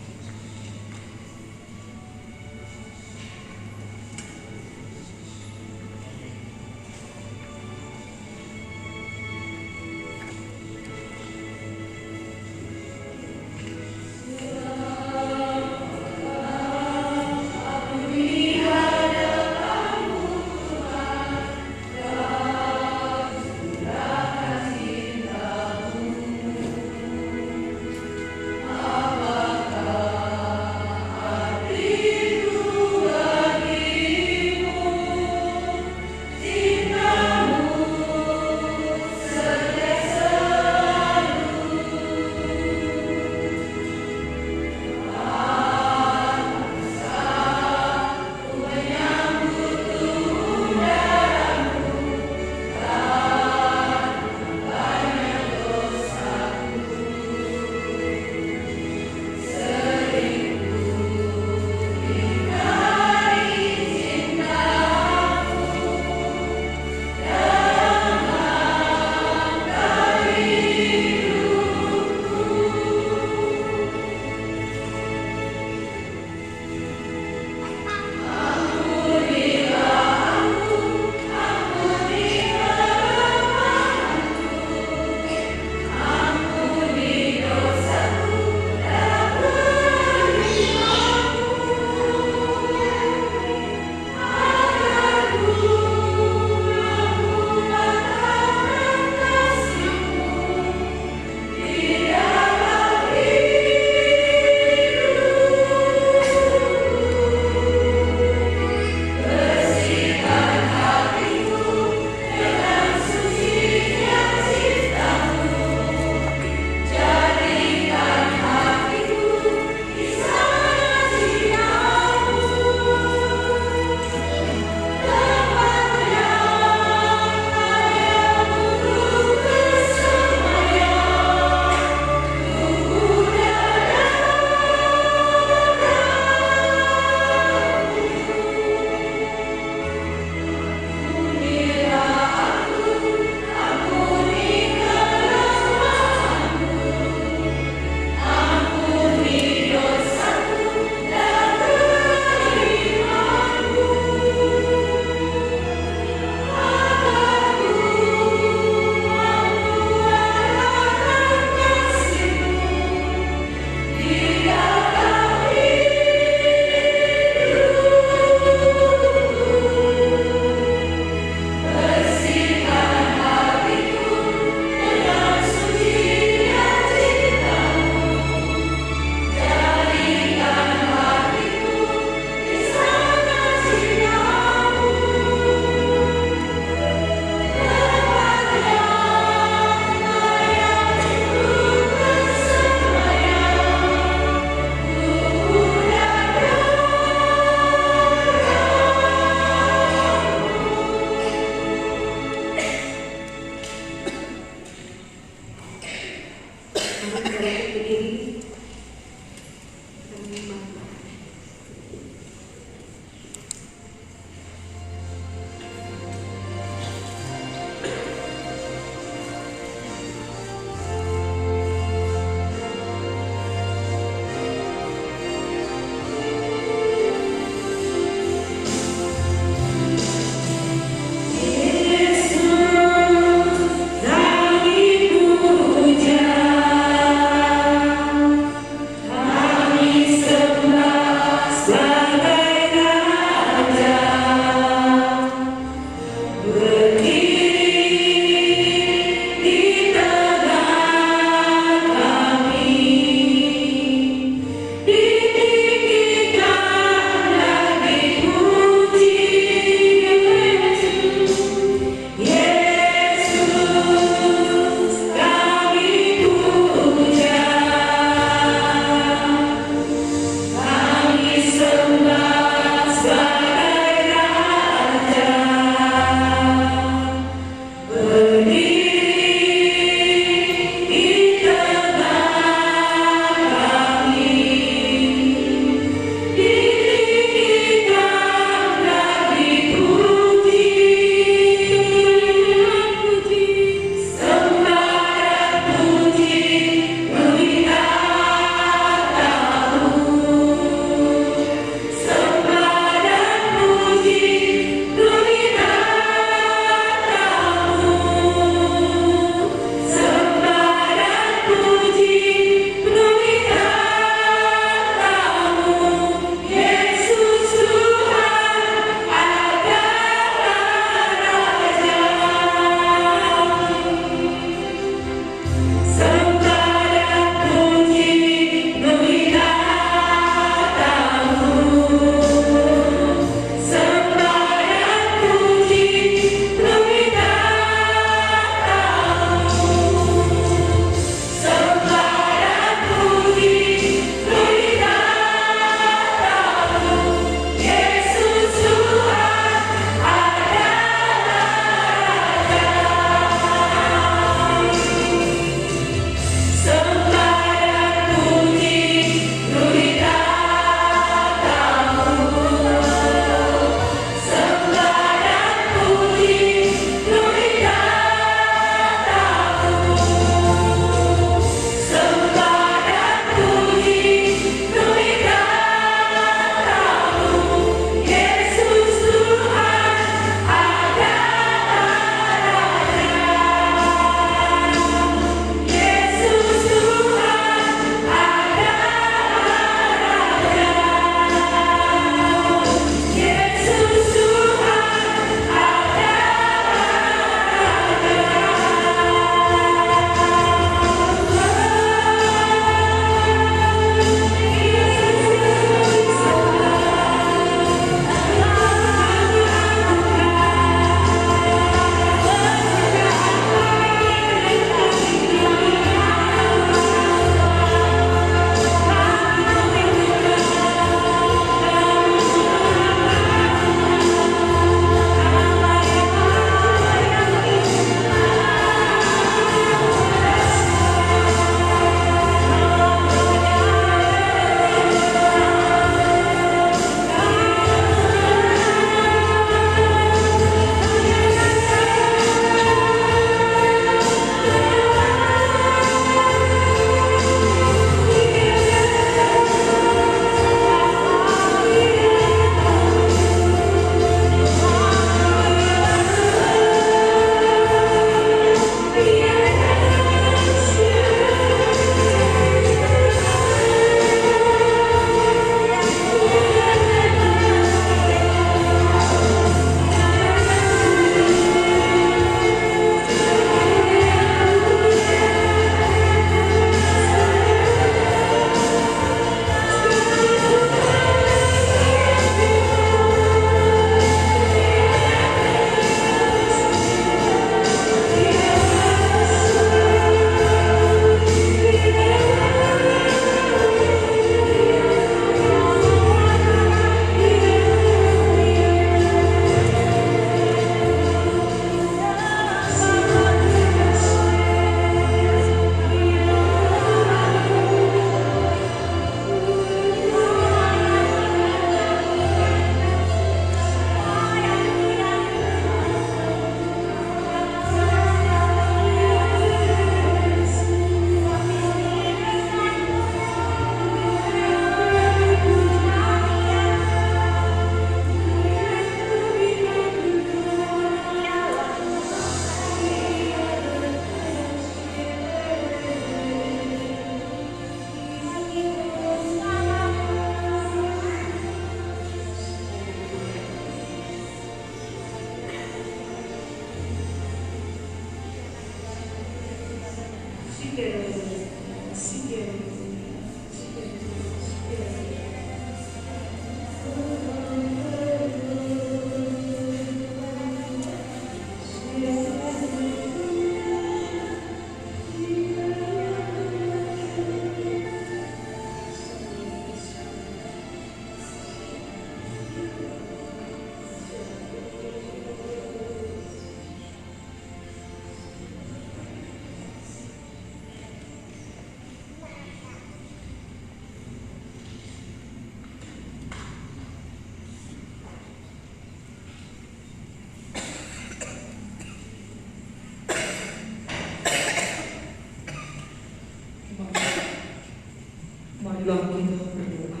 Marilah kita berdoa.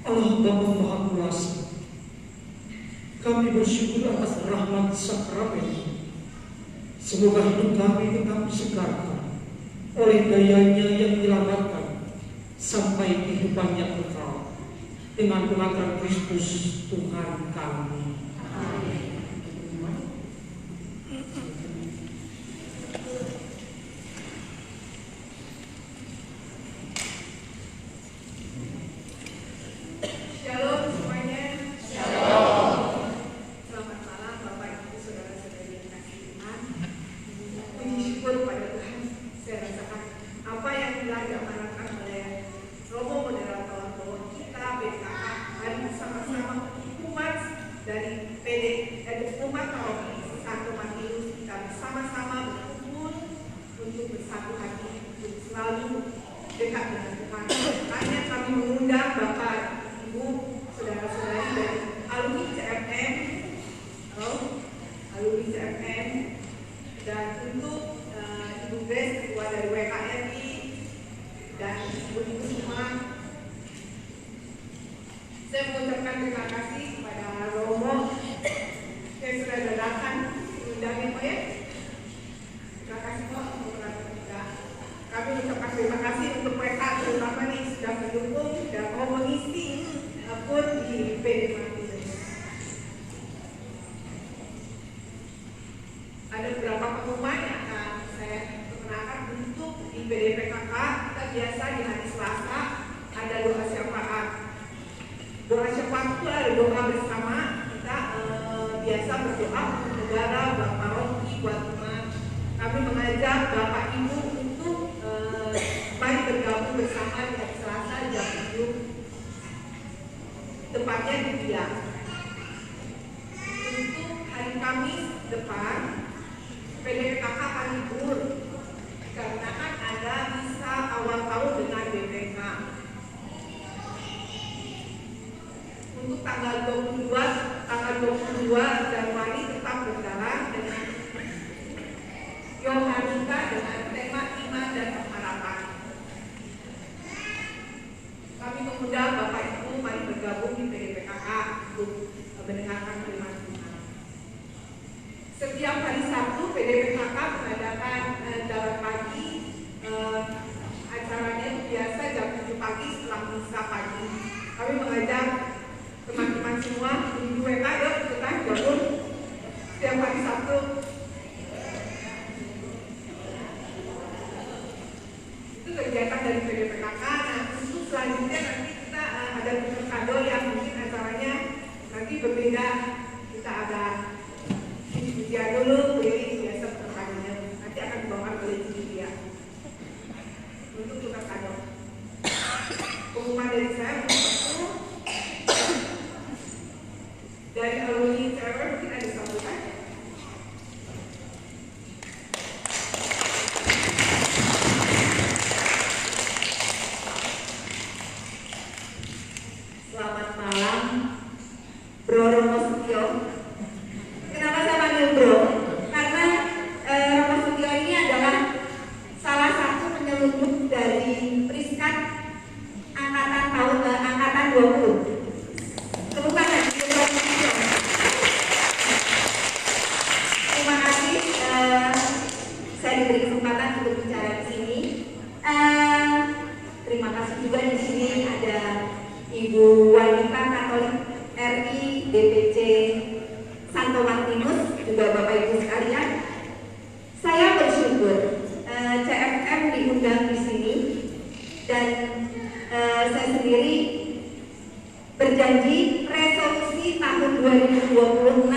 Allah Bapa Maha Kuasa, kami bersyukur atas rahmat sakramen. Semoga hidup kami tetap disegarkan oleh dayanya yang menyelamatkan sampai kehidupan yang kekal dengan kematian Kristus Tuhan kami. Amin. Ibu Wanita Katolik RI DPC resolusi tahun 2026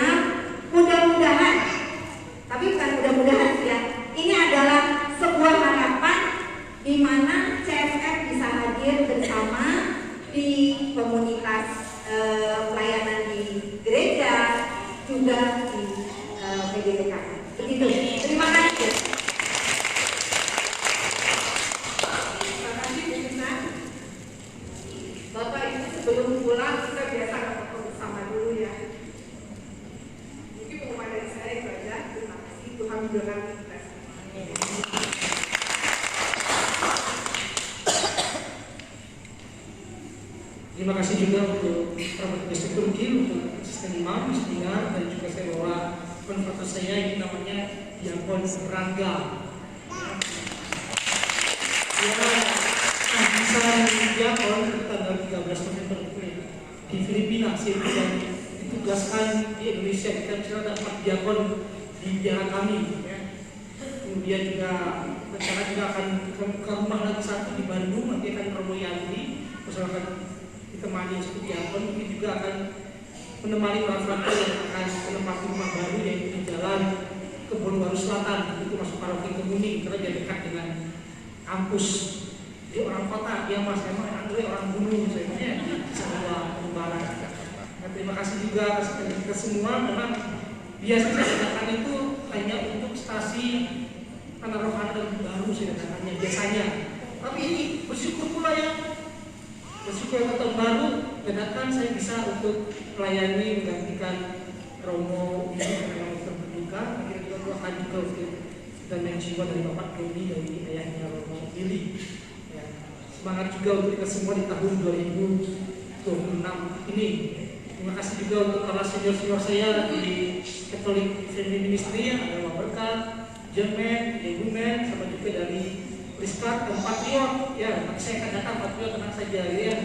mudah-mudahan, tapi bukan mudah-mudahan sih ya, ini adalah sebuah harapan di mana CSF bisa hadir bersama di komunitas pelayanan di gereja, juga di PDPK. Begitu. Terima kasih. Terima kasih Bu Nina. Bapak Ibu sebelum pulang kita biasa ketemu bersama dulu ya. Mungkin pengumuman dari saya itu aja. Terima kasih. Tuhan memberkati kita. Terima kasih juga untuk Bapak Distrik Turki, untuk asisten imam, istighfar, dan juga saya bawa konfirmasi saya ini namanya Diakon Rangga. Ya, ahdisan Diakon tanggal 13 November di Filipina, yang ditugaskan di Indonesia. Kita bicara ada 4 diakon di biara kami. Ya. Kemudian juga rencana juga akan ke rumah lagi satu di Bandung, nanti akan Romo Yanti bersama ditemani seperti diakon, mungkin juga akan menemani para frater yang akan menempati rumah baru yaitu di jalan Kebun Baru Selatan, itu masuk paroki Kemuning karena dia dekat dengan kampus. Di orang kota, dia mas emang orang gunung, sebenarnya sama Barat. Nah, terima kasih juga kepada kita semua. Memang biasanya sedangkan itu hanya untuk stasi Tanah Rohani dan baru sedangkannya biasanya. Tapi ini bersyukur pula ya. Bersyukur tahun baru, kedatangan saya bisa untuk melayani menggantikan Romo ini karena berduka. Akhirnya kita doakan juga untuk dan yang jiwa dari Bapak Doni dari ayahnya Romo Billy. Ya, semangat juga untuk kita semua di tahun 2026 ini. Terima kasih juga untuk para senior-senior saya di Catholic Family Ministry, ada Bapak Berkat, Jerman, Ibu Men, sama juga dari Rizkat dan Patriot. Ya, saya akan datang Patriot, tenang saja ya.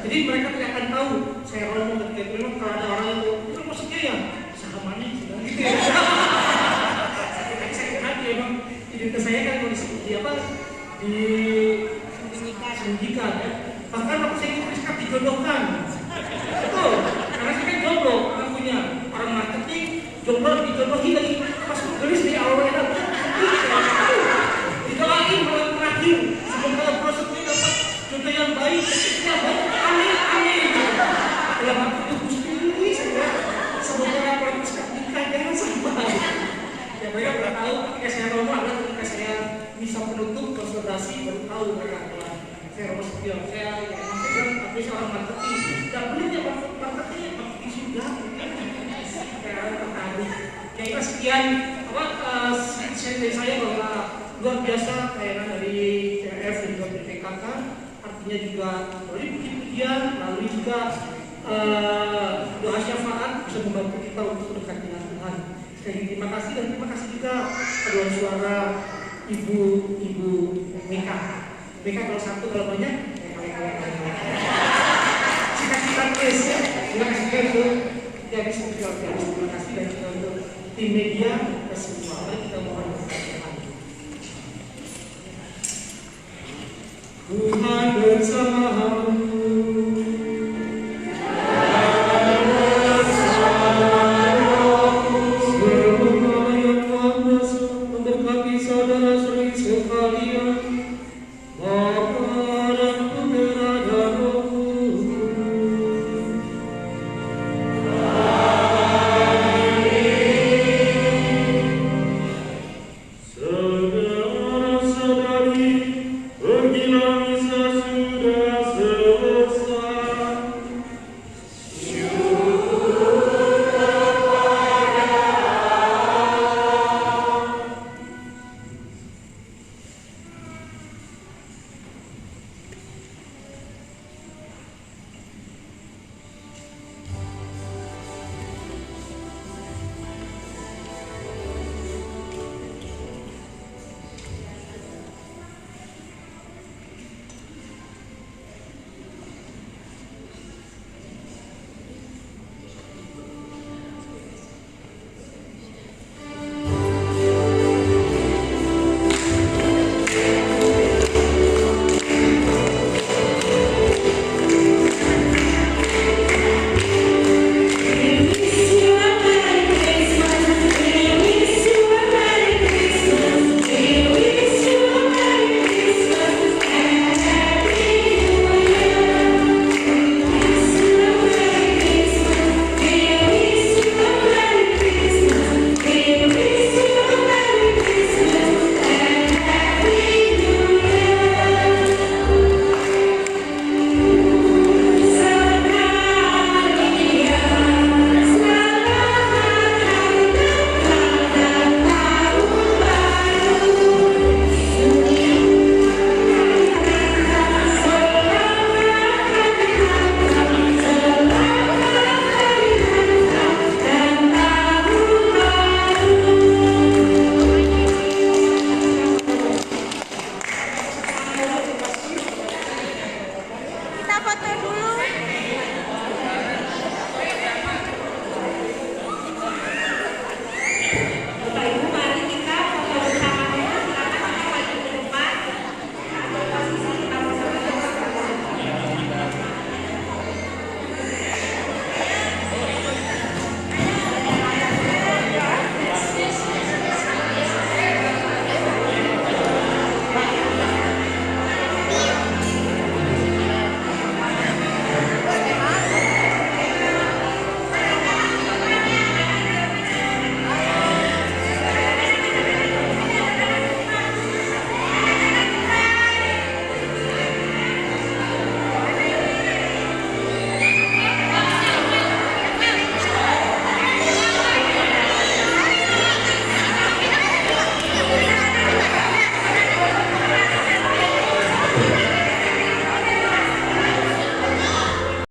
Jadi mereka tidak akan tahu saya Romo ketika itu. Memang kalau ada orang itu maksudnya ya sahamannya sudah gitu ya. Saya kira dia memang identitas saya kan di apa disembunyikan ya. Bahkan waktu saya itu Rizkat dijodohkan. Betul, karena saya kan jodoh, orang punya orang marketing, jodoh dijodohi lagi pas tulis di awal didoain malam terakhir semoga proses ini dapat jodoh yang baik, ya amin. Dalam waktu itu Gusti saya semoga proses nikah jangan sampai. Ya mereka sudah tahu ketika saya Romo adalah ketika saya bisa menutup konsultasi baru tahu mereka bahwa saya Romo Setio, saya tapi seorang marketing, tidak boleh ya marketing sudah. Ya itu sekian share dari saya bahwa luar biasa pelayanan dari CRF dan juga PPKK, artinya juga dari puji-pujian, lalu juga doa syafaat bisa membantu kita untuk dekat dengan Tuhan. Sekali lagi terima kasih dan terima kasih juga paduan suara Ibu Meka. Meka kalau satu kalau banyak sikat please ya. Terima kasih juga untuk jadi terima kasih dan juga untuk tim media dan semua. Mari kita mohon berdoa.